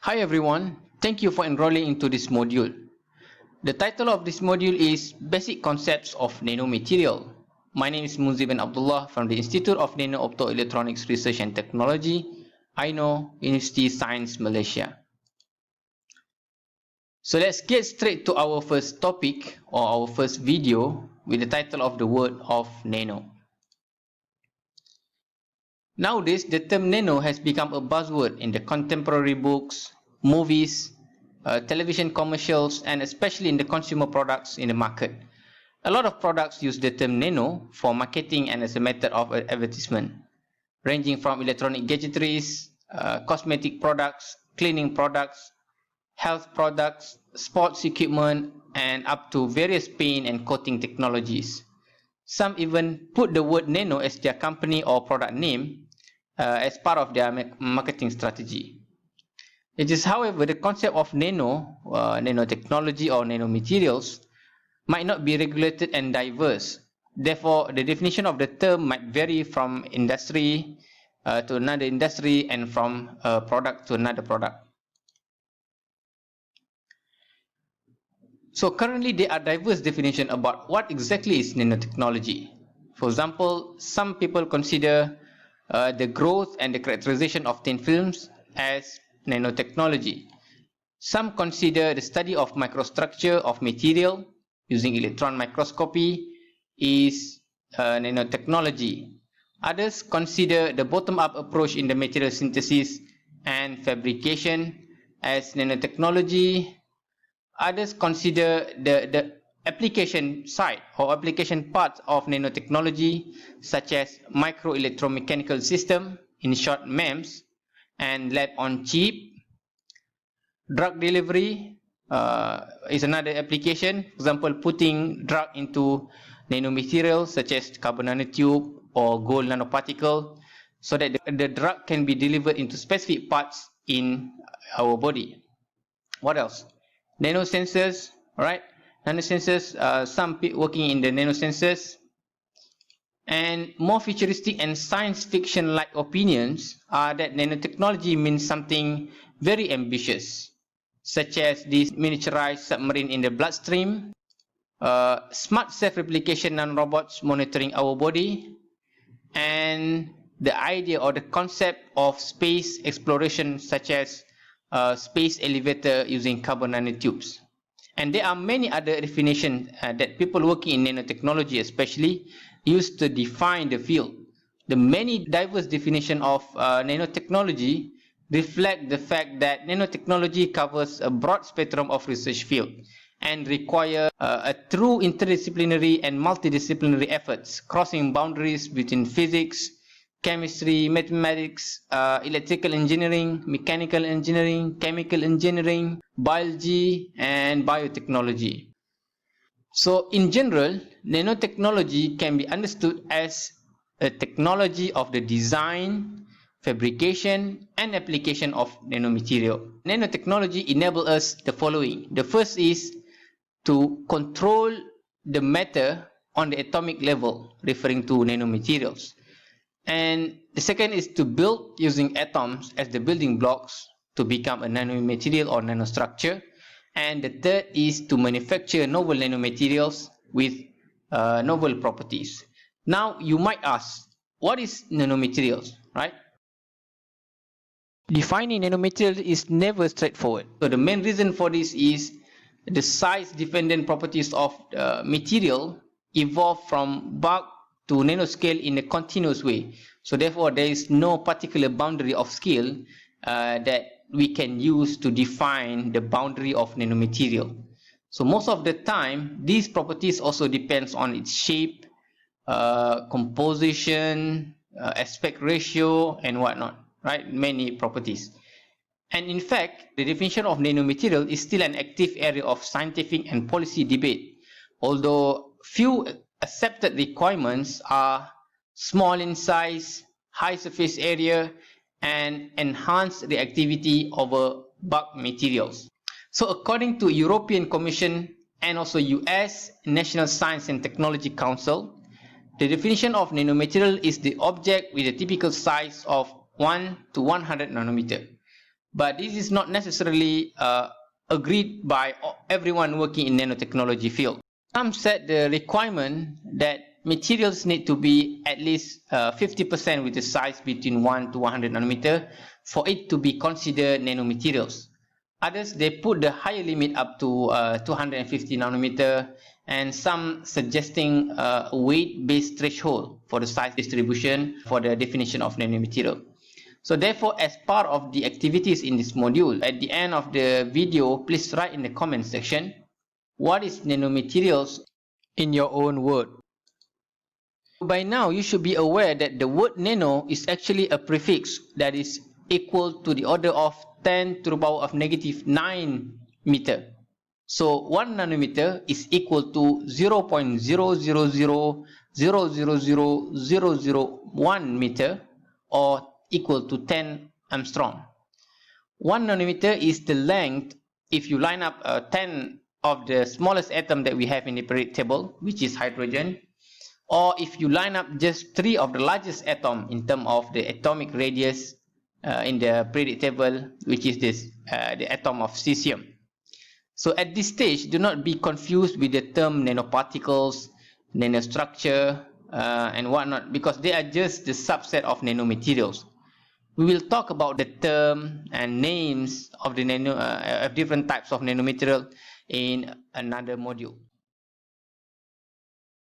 Hi everyone, thank you for enrolling into this module. The title of this module is Basic Concepts of Nanomaterial. My name is Munzi bin Abdullah from the Institute of Nano-Optoelectronics Research and Technology, INO, University Science, Malaysia. So let's get straight to our first topic or our first video with the title of the World of Nano. Nowadays, the term nano has become a buzzword in the contemporary books, movies, television commercials, and especially in the consumer products in the market. A lot of products use the term nano for marketing and as a method of advertisement, ranging from electronic gadgetries, cosmetic products, cleaning products, health products, sports equipment, and up to various paint and coating technologies. Some even put the word nano as their company or product name as part of their marketing strategy. It is, however, the concept of nanotechnology or nanomaterials might not be regulated and diverse. Therefore, the definition of the term might vary from industry to another industry and from a product to another product. So currently there are diverse definitions about what exactly is nanotechnology. For example, some people consider the growth and the characterization of thin films as nanotechnology. Some consider the study of microstructure of material using electron microscopy is nanotechnology. Others consider the bottom-up approach in the material synthesis and fabrication as nanotechnology. Others consider the application side or application parts of nanotechnology such as microelectromechanical system, in short MEMS, and lab on chip. Drug delivery is another application, for example putting drug into nanomaterials such as carbon nanotube or gold nanoparticle so that the drug can be delivered into specific parts in our body. What else? Nanosensors, right? Nanosensors, some people working in the nanosensors, and more futuristic and science fiction like opinions are that nanotechnology means something very ambitious, such as this miniaturized submarine in the bloodstream, smart self-replication nanorobots monitoring our body, and the idea or the concept of space exploration such as space elevator using carbon nanotubes. And there are many other definitions that people working in nanotechnology especially use to define the field. The many diverse definitions of nanotechnology reflect the fact that nanotechnology covers a broad spectrum of research field and require a true interdisciplinary and multidisciplinary efforts crossing boundaries between physics, chemistry, mathematics, electrical engineering, mechanical engineering, chemical engineering, biology, and biotechnology. So in general, nanotechnology can be understood as a technology of the design, fabrication, and application of nanomaterial. Nanotechnology enables us the following. The first is to control the matter on the atomic level, referring to nanomaterials. And the second is to build using atoms as the building blocks to become a nanomaterial or nanostructure. And the third is to manufacture novel nanomaterials with novel properties. Now you might ask, what is nanomaterials, right? Defining nanomaterials is never straightforward. So the main reason for this is the size-dependent properties of material evolve from bulk to nanoscale in a continuous way. So therefore, there is no particular boundary of scale that we can use to define the boundary of nanomaterial. So most of the time, these properties also depends on its shape, composition, aspect ratio, and whatnot, right? Many properties. And in fact, the definition of nanomaterial is still an active area of scientific and policy debate, although few accepted requirements are small in size, high surface area, and enhanced reactivity over bulk materials. So according to European Commission and also US National Science and Technology Council, the definition of nanomaterial is the object with a typical size of 1 to 100 nanometer. But this is not necessarily agreed by everyone working in nanotechnology field. Some set the requirement that materials need to be at least 50% with the size between 1 to 100 nanometer for it to be considered nanomaterials. Others, they put the higher limit up to 250 nanometer, and some suggesting a weight-based threshold for the size distribution for the definition of nanomaterial. So therefore, as part of the activities in this module, at the end of the video, please write in the comment section, what is nanomaterials in your own word? By now, you should be aware that the word nano is actually a prefix that is equal to the order of 10 to the power of negative 9 meter. So 1 nanometer is equal to 0.000000001 meter, or equal to 10 Armstrong. 1 nanometer is the length if you line up 10 of the smallest atom that we have in the periodic table, which is hydrogen, or if you line up just 3 of the largest atom in terms of the atomic radius in the periodic table, which is this the atom of cesium. So at this stage, do not be confused with the term nanoparticles, nanostructure, and whatnot, because they are just the subset of nanomaterials. We will talk about the term and names of the different types of nanomaterial in another module.